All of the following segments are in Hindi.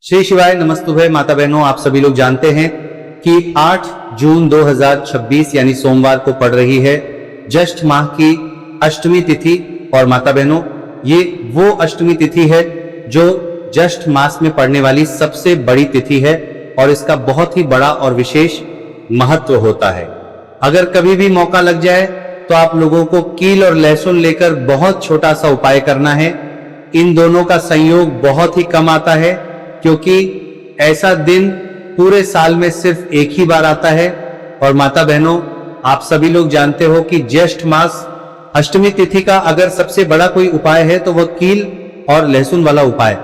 श्री शिवाय नमस्तुभे माता बहनों, आप सभी लोग जानते हैं कि 8 जून 2026 यानी सोमवार को पड़ रही है ज्येष्ठ माह की अष्टमी तिथि। और माता बहनों, ये वो अष्टमी तिथि है जो ज्येष्ठ मास में पड़ने वाली सबसे बड़ी तिथि है और इसका बहुत ही बड़ा और विशेष महत्व होता है। अगर कभी भी मौका लग जाए तो आप लोगों को कील और लहसुन लेकर बहुत छोटा सा उपाय करना है। इन दोनों का संयोग बहुत ही कम आता है क्योंकि ऐसा दिन पूरे साल में सिर्फ एक ही बार आता है। और माता बहनों, आप सभी लोग जानते हो कि ज्येष्ठ मास अष्टमी तिथि का अगर सबसे बड़ा कोई उपाय है तो वह कील और लहसुन वाला उपाय।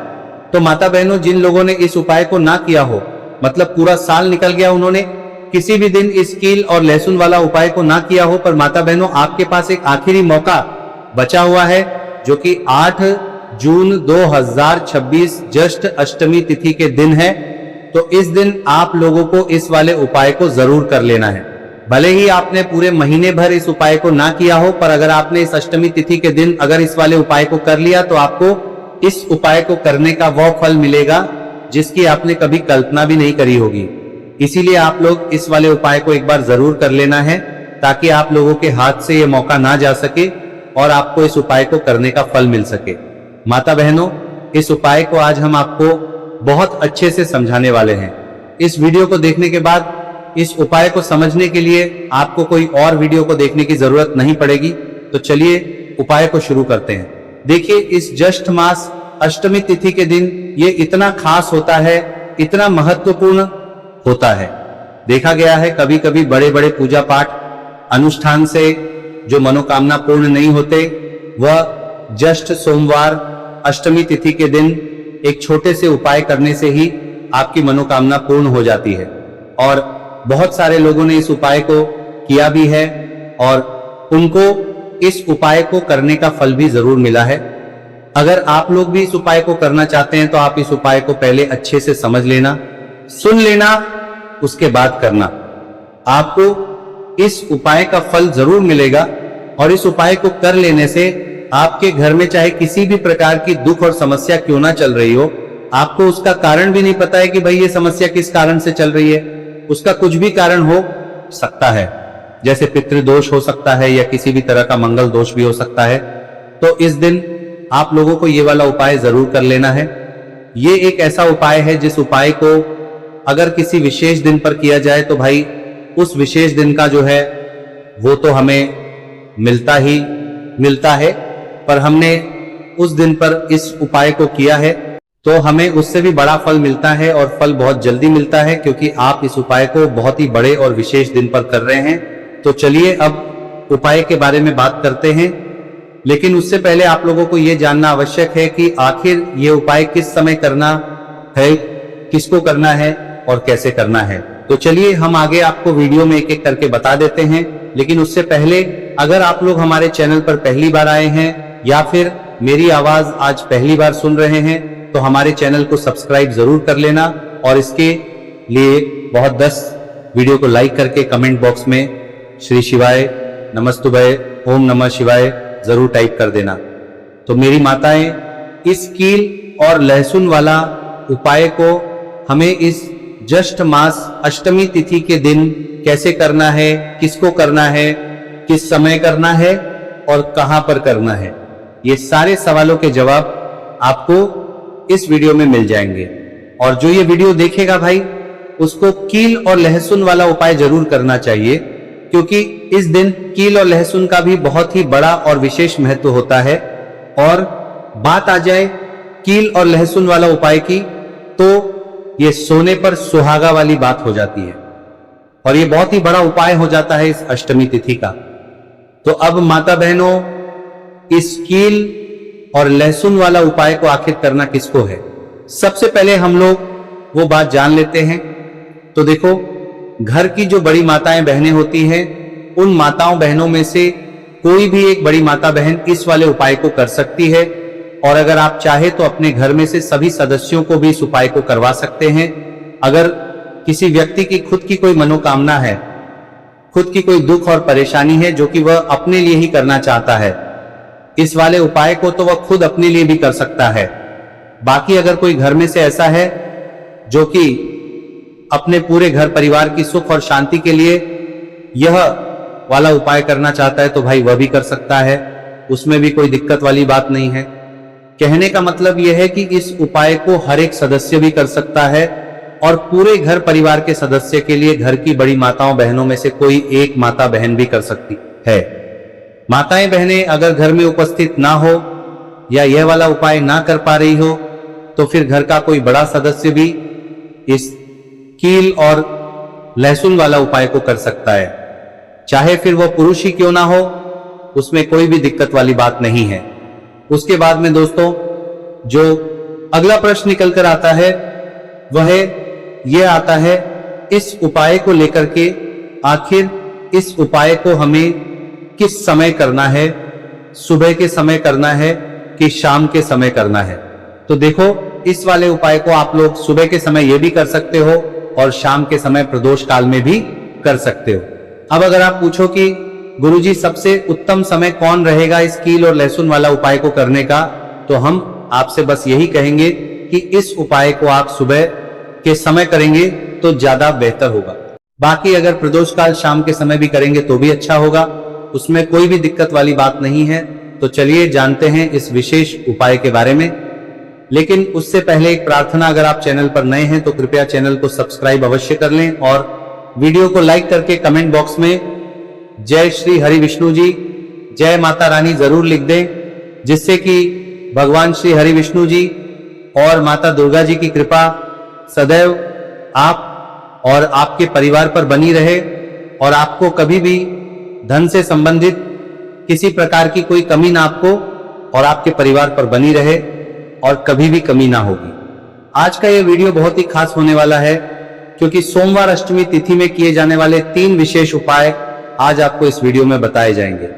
तो माता बहनों, जिन लोगों ने इस उपाय को ना किया हो, मतलब पूरा साल निकल गया, उन्होंने किसी भी दिन इस कील और लहसुन वाला उपाय को ना किया हो, पर माता बहनों आपके पास एक आखिरी मौका बचा हुआ है जो कि 8 जून 2026 ज्येष्ठ अष्टमी तिथि के दिन है। तो इस दिन आप लोगों को इस वाले उपाय को जरूर कर लेना है। भले ही आपने पूरे महीने भर इस उपाय को ना किया हो, पर अगर आपने इस अष्टमी तिथि के दिन अगर इस वाले उपाय को कर लिया तो आपको इस उपाय को करने का वो फल मिलेगा जिसकी आपने कभी कल्पना भी नहीं करी होगी। इसीलिए आप लोग इस वाले उपाय को एक बार जरूर कर लेना है ताकि आप लोगों के हाथ से ये मौका ना जा सके और आपको इस उपाय को करने का फल मिल सके। माता बहनों, इस उपाय को आज हम आपको बहुत अच्छे से समझाने वाले हैं। इस वीडियो को देखने के बाद इस उपाय को समझने के लिए आपको कोई और वीडियो को देखने की जरूरत नहीं पड़ेगी। तो चलिए उपाय को शुरू करते हैं। देखिए, इस ज्येष्ठ मास अष्टमी तिथि के दिन ये इतना खास होता है, इतना महत्वपूर्ण होता है। देखा गया है कभी कभी बड़े बड़े पूजा पाठ अनुष्ठान से जो मनोकामना पूर्ण नहीं होते, वह ज्येष्ठ सोमवार अष्टमी तिथि के दिन एक छोटे से उपाय करने से ही आपकी मनोकामना पूर्ण हो जाती है। और बहुत सारे लोगों ने इस उपाय को किया भी है और उनको इस उपाय को करने का फल भी जरूर मिला है। अगर आप लोग भी इस उपाय को करना चाहते हैं तो आप इस उपाय को पहले अच्छे से समझ लेना, सुन लेना, उसके बाद करना। आपको इस उपाय का फल जरूर मिलेगा और इस उपाय को कर लेने से आपके घर में चाहे किसी भी प्रकार की दुख और समस्या क्यों ना चल रही हो, आपको उसका कारण भी नहीं पता है कि भाई ये समस्या किस कारण से चल रही है, उसका कुछ भी कारण हो सकता है। जैसे पितृदोष हो सकता है या किसी भी तरह का मंगल दोष भी हो सकता है। तो इस दिन आप लोगों को ये वाला उपाय जरूर कर लेना है। ये एक ऐसा उपाय है जिस उपाय को अगर किसी विशेष दिन पर किया जाए तो भाई उस विशेष दिन का जो है वो तो हमें मिलता ही मिलता है, पर हमने उस दिन पर इस उपाय को किया है तो हमें उससे भी बड़ा फल मिलता है और फल बहुत जल्दी मिलता है क्योंकि आप इस उपाय को बहुत ही बड़े और विशेष दिन पर कर रहे हैं। तो चलिए अब उपाय के बारे में बात करते हैं, लेकिन उससे पहले आप लोगों को यह जानना आवश्यक है कि आखिर ये उपाय किस समय करना है, किसको करना है और कैसे करना है। तो चलिए हम आगे आपको वीडियो में एक एक करके बता देते हैं। लेकिन उससे पहले अगर आप लोग हमारे चैनल पर पहली बार आए हैं या फिर मेरी आवाज आज पहली बार सुन रहे हैं तो हमारे चैनल को सब्सक्राइब जरूर कर लेना और इसके लिए बहुत 10 वीडियो को लाइक करके कमेंट बॉक्स में श्री शिवाय नमस्तुभे ओम नमः शिवाय जरूर टाइप कर देना। तो मेरी माताएं, इस कील और लहसुन वाला उपाय को हमें इस ज्येष्ठ मास अष्टमी तिथि के दिन कैसे करना है, किसको करना है, किस समय करना है और कहां पर करना है, ये सारे सवालों के जवाब आपको इस वीडियो में मिल जाएंगे। और जो ये वीडियो देखेगा भाई, उसको कील और लहसुन वाला उपाय जरूर करना चाहिए क्योंकि इस दिन कील और लहसुन का भी बहुत ही बड़ा और विशेष महत्व होता है। और बात आ जाए कील और लहसुन वाला उपाय की तो ये सोने पर सुहागा वाली बात हो जाती है और ये बहुत ही बड़ा उपाय हो जाता है इस अष्टमी तिथि का। तो अब माता बहनों, इस कील और लहसुन वाला उपाय को आखिर करना किसको है, सबसे पहले हम लोग वो बात जान लेते हैं। तो देखो, घर की जो बड़ी माताएं बहनें होती हैं, उन माताओं बहनों में से कोई भी एक बड़ी माता बहन इस वाले उपाय को कर सकती है। और अगर आप चाहे तो अपने घर में से सभी सदस्यों को भी इस उपाय को करवा सकते हैं। अगर किसी व्यक्ति की खुद की कोई मनोकामना है, खुद की कोई दुख और परेशानी है जो कि वह अपने लिए ही करना चाहता है, इस वाले उपाय को तो वह खुद अपने लिए भी कर सकता है। बाकी अगर कोई घर में से ऐसा है जो कि अपने पूरे घर परिवार की सुख और शांति के लिए यह वाला उपाय करना चाहता है तो भाई वह भी कर सकता है, उसमें भी कोई दिक्कत वाली बात नहीं है। कहने का मतलब यह है कि इस उपाय को हर एक सदस्य भी कर सकता है और पूरे घर परिवार के सदस्य के लिए घर की बड़ी माताओं बहनों में से कोई एक माता बहन भी कर सकती है। माताएं बहनें अगर घर में उपस्थित ना हो या यह वाला उपाय ना कर पा रही हो तो फिर घर का कोई बड़ा सदस्य भी इस कील और लहसुन वाला उपाय को कर सकता है, चाहे फिर वह पुरुष ही क्यों ना हो, उसमें कोई भी दिक्कत वाली बात नहीं है। उसके बाद में दोस्तों जो अगला प्रश्न निकल कर आता है वह यह आता है, इस उपाय को लेकर के आखिर इस उपाय को हमें किस समय करना है, सुबह के समय करना है कि शाम के समय करना है। तो देखो, इस वाले उपाय को आप लोग सुबह के समय यह भी कर सकते हो और शाम के समय प्रदोष काल में भी कर सकते हो। अब अगर आप पूछो कि गुरुजी सबसे उत्तम समय कौन रहेगा इस कील और लहसुन वाला उपाय को करने का, तो हम आपसे बस यही कहेंगे कि इस उपाय को आप सुबह के समय करेंगे तो ज्यादा बेहतर होगा। बाकी अगर प्रदोष काल शाम के समय भी करेंगे तो भी अच्छा होगा, उसमें कोई भी दिक्कत वाली बात नहीं है। तो चलिए जानते हैं इस विशेष उपाय के बारे में। लेकिन उससे पहले एक प्रार्थना, अगर आप चैनल पर नए हैं तो कृपया चैनल को सब्सक्राइब अवश्य कर लें और वीडियो को लाइक करके कमेंट बॉक्स में जय श्री हरि विष्णु जी, जय माता रानी जरूर लिख दें, जिससे कि भगवान श्री हरि विष्णु जी और माता दुर्गा जी की कृपा सदैव आप और आपके परिवार पर बनी रहे और आपको कभी भी धन से संबंधित किसी प्रकार की कोई कमी ना आपको और आपके परिवार पर बनी रहे और कभी भी कमी ना होगी। आज का यह वीडियो बहुत ही खास होने वाला है क्योंकि सोमवार अष्टमी तिथि में किए जाने वाले 3 विशेष उपाय आज आपको इस वीडियो में बताए जाएंगे।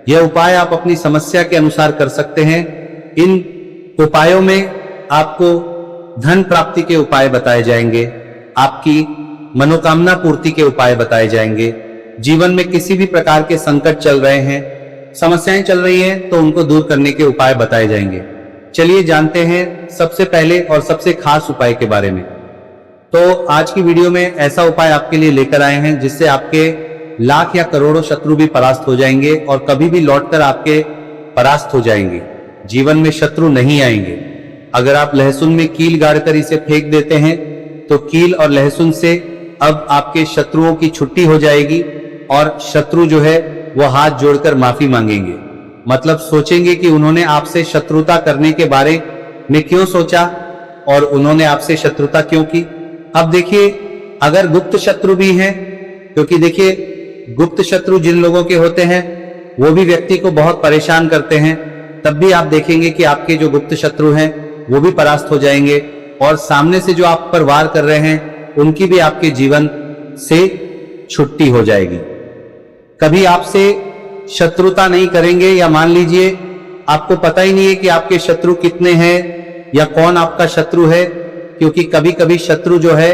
यह उपाय आप अपनी समस्या के अनुसार कर सकते हैं। इन उपायों में आपको धन प्राप्ति के उपाय बताए जाएंगे, आपकी मनोकामना पूर्ति के उपाय बताए जाएंगे, जीवन में किसी भी प्रकार के संकट चल रहे हैं, समस्याएं चल रही हैं तो उनको दूर करने के उपाय बताए जाएंगे। चलिए जानते हैं सबसे पहले और सबसे खास उपाय के बारे में। तो आज की वीडियो में ऐसा उपाय आपके लिए लेकर आए हैं जिससे आपके लाख या करोड़ों शत्रु भी परास्त हो जाएंगे और कभी भी लौटकर आपके परास्त हो जाएंगे, जीवन में शत्रु नहीं आएंगे। अगर आप लहसुन में कील गाड़कर इसे फेंक देते हैं तो कील और लहसुन से अब आपके शत्रुओं की छुट्टी हो जाएगी और शत्रु जो है वो हाथ जोड़कर माफी मांगेंगे, मतलब सोचेंगे कि उन्होंने आपसे शत्रुता करने के बारे में क्यों सोचा और उन्होंने आपसे शत्रुता क्यों की। अब देखिए, अगर गुप्त शत्रु भी हैं, क्योंकि देखिए गुप्त शत्रु जिन लोगों के होते हैं वो भी व्यक्ति को बहुत परेशान करते हैं, तब भी आप देखेंगे कि आपके जो गुप्त शत्रु हैं वो भी परास्त हो जाएंगे और सामने से जो आप पर वार कर रहे हैं उनकी भी आपके जीवन से छुट्टी हो जाएगी। कभी आपसे शत्रुता नहीं करेंगे, या मान लीजिए आपको पता ही नहीं है कि आपके शत्रु कितने हैं या कौन आपका शत्रु है, क्योंकि कभी कभी शत्रु जो है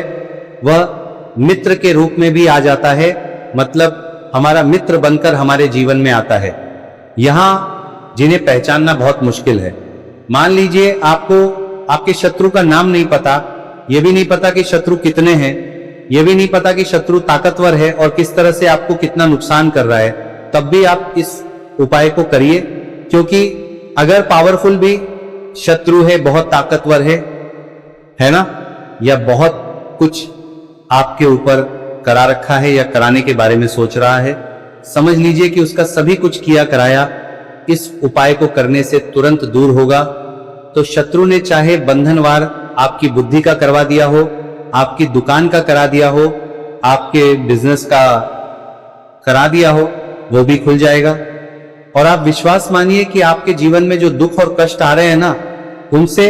वह मित्र के रूप में भी आ जाता है, मतलब हमारा मित्र बनकर हमारे जीवन में आता है। यहां जिन्हें पहचानना बहुत मुश्किल है। मान लीजिए आपको आपके शत्रु का नाम नहीं पता, यह भी नहीं पता कि शत्रु कितने हैं, यह भी नहीं पता कि शत्रु ताकतवर है और किस तरह से आपको कितना नुकसान कर रहा है, तब भी आप इस उपाय को करिए। क्योंकि अगर पावरफुल भी शत्रु है, बहुत ताकतवर है ना, या बहुत कुछ आपके ऊपर करा रखा है या कराने के बारे में सोच रहा है, समझ लीजिए कि उसका सभी कुछ किया कराया इस उपाय को करने से तुरंत दूर होगा। तो शत्रु ने चाहे बंधनवार आपकी बुद्धि का करवा दिया हो, आपकी दुकान का करा दिया हो, आपके बिजनेस का करा दिया हो, वो भी खुल जाएगा। और आप विश्वास मानिए कि आपके जीवन में जो दुख और कष्ट आ रहे हैं ना, उनसे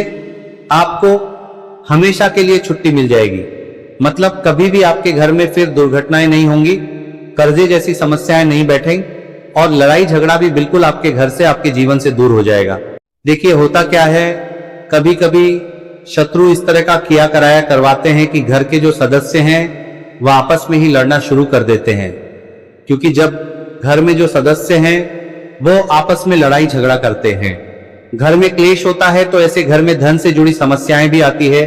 आपको हमेशा के लिए छुट्टी मिल जाएगी। मतलब कभी भी आपके घर में फिर दुर्घटनाएं नहीं होंगी, कर्जे जैसी समस्याएं नहीं बैठेंगी और लड़ाई झगड़ा भी बिल्कुल आपके घर से, आपके जीवन से दूर हो जाएगा। देखिए होता क्या है, कभी कभी शत्रु इस तरह का किया कराया करवाते हैं कि घर के जो सदस्य हैं वह आपस में ही लड़ना शुरू कर देते हैं, क्योंकि जब घर में जो सदस्य हैं वो आपस में लड़ाई झगड़ा करते हैं, घर में क्लेश होता है, तो ऐसे घर में धन से जुड़ी समस्याएं भी आती है,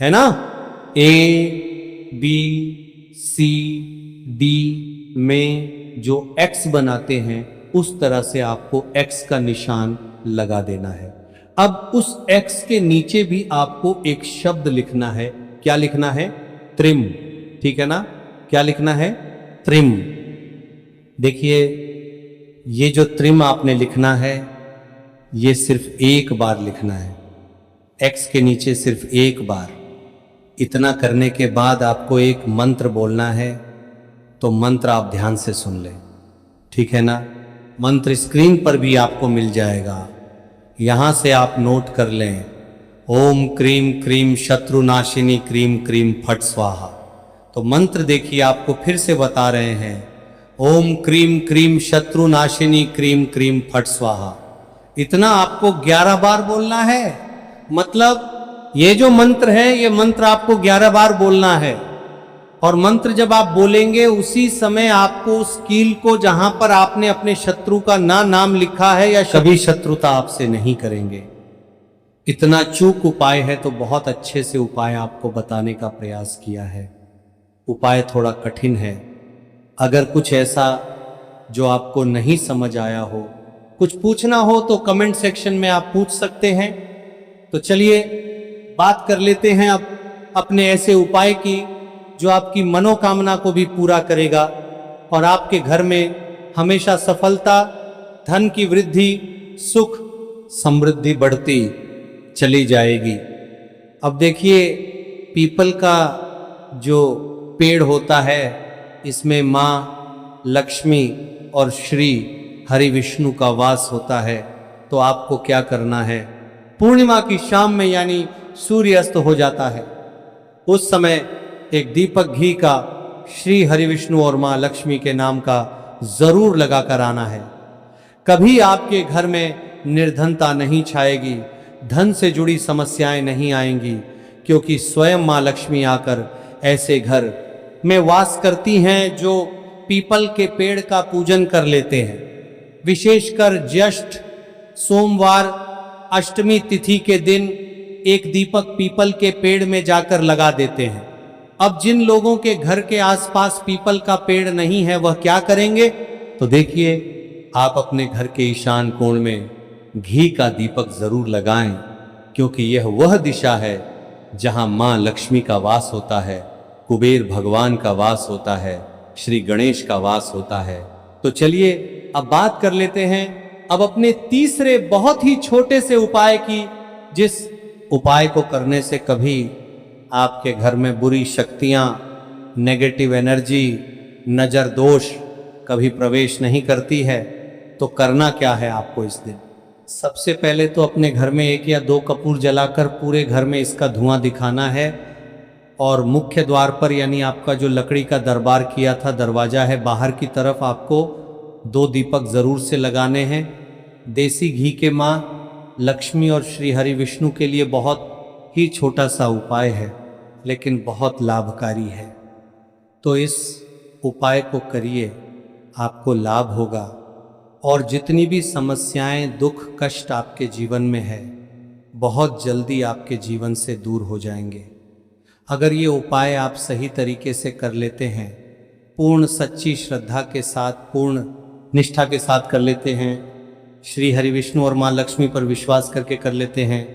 है ना। ए बी सी डी में जो एक्स बनाते हैं उस तरह से आपको एक्स का निशान लगा देना है। अब उस एक्स के नीचे भी आपको एक शब्द लिखना है। क्या लिखना है? त्रिम। ठीक है ना। क्या लिखना है? त्रिम। देखिए, ये जो त्रिम आपने लिखना है ये सिर्फ एक बार लिखना है, एक्स के नीचे सिर्फ एक बार। इतना करने के बाद आपको एक मंत्र बोलना है, तो मंत्र आप ध्यान से सुन लें, ठीक है ना। मंत्र स्क्रीन पर भी आपको मिल जाएगा, यहां से आप नोट कर लें। ओम क्रीम क्रीम शत्रुनाशिनी क्रीम क्रीम फट स्वाहा। तो मंत्र देखिए आपको फिर से बता रहे हैं, ओम क्रीम क्रीम शत्रुनाशिनी क्रीम क्रीम फट स्वाहा। इतना आपको 11 बार बोलना है। मतलब ये जो मंत्र है ये मंत्र आपको 11 बार बोलना है। और मंत्र जब आप बोलेंगे उसी समय आपको उस कील को जहां पर आपने अपने शत्रु का नाम लिखा है या कभी शत्रुता आपसे नहीं करेंगे। इतना चूक उपाय है तो बहुत अच्छे से उपाय आपको बताने का प्रयास किया है। उपाय थोड़ा कठिन है। अगर कुछ ऐसा जो आपको नहीं समझ आया हो, कुछ पूछना हो तो कमेंट सेक्शन में आप पूछ सकते हैं। तो चलिए बात कर लेते हैं अब अपने ऐसे उपाय की जो आपकी मनोकामना को भी पूरा करेगा और आपके घर में हमेशा सफलता, धन की वृद्धि, सुख, समृद्धि बढ़ती चली जाएगी। अब देखिए, पीपल का जो पेड़ होता है इसमें माँ लक्ष्मी और श्री हरि विष्णु का वास होता है। तो आपको क्या करना है, पूर्णिमा की शाम में यानी सूर्य अस्त हो जाता है उस समय एक दीपक घी का श्री हरि विष्णु और माँ लक्ष्मी के नाम का जरूर लगा कर आना है। कभी आपके घर में निर्धनता नहीं छाएगी, धन से जुड़ी समस्याएं नहीं आएंगी, क्योंकि स्वयं माँ लक्ष्मी आकर ऐसे घर में वास करती हैं जो पीपल के पेड़ का पूजन कर लेते हैं। विशेषकर ज्येष्ठ सोमवार अष्टमी तिथि के दिन एक दीपक पीपल के पेड़ में जाकर लगा देते हैं। अब जिन लोगों के घर के आसपास पीपल का पेड़ नहीं है वह क्या करेंगे? तो देखिए, आप अपने घर के ईशान कोण में घी का दीपक जरूर लगाएं, क्योंकि यह वह दिशा है जहां मां लक्ष्मी का वास होता है, कुबेर भगवान का वास होता है, श्री गणेश का वास होता है। तो चलिए अब बात कर लेते हैं अब अपने तीसरे बहुत ही छोटे से उपाय की, जिस उपाय को करने से कभी आपके घर में बुरी शक्तियां, नेगेटिव एनर्जी, नजर दोष कभी प्रवेश नहीं करती है। तो करना क्या है आपको इस दिन? सबसे पहले तो अपने घर में 1 या 2 कपूर जलाकर पूरे घर में इसका धुआं दिखाना है और मुख्य द्वार पर यानी आपका जो लकड़ी का दरबार किया था दरवाजा है बाहर की तरफ आपको 2 दीपक जरूर से लगाने हैं। देसी घी के माँ लक्ष्मी और श्री हरि विष्णु के लिए बहुत ही छोटा सा उपाय है लेकिन बहुत लाभकारी है। तो इस उपाय को करिए, आपको लाभ होगा और जितनी भी समस्याएं, दुख, कष्ट आपके जीवन में है बहुत जल्दी आपके जीवन से दूर हो जाएंगे। अगर ये उपाय आप सही तरीके से कर लेते हैं, पूर्ण सच्ची श्रद्धा के साथ, पूर्ण निष्ठा के साथ कर लेते हैं, श्री हरि विष्णु और माँ लक्ष्मी पर विश्वास करके कर लेते हैं,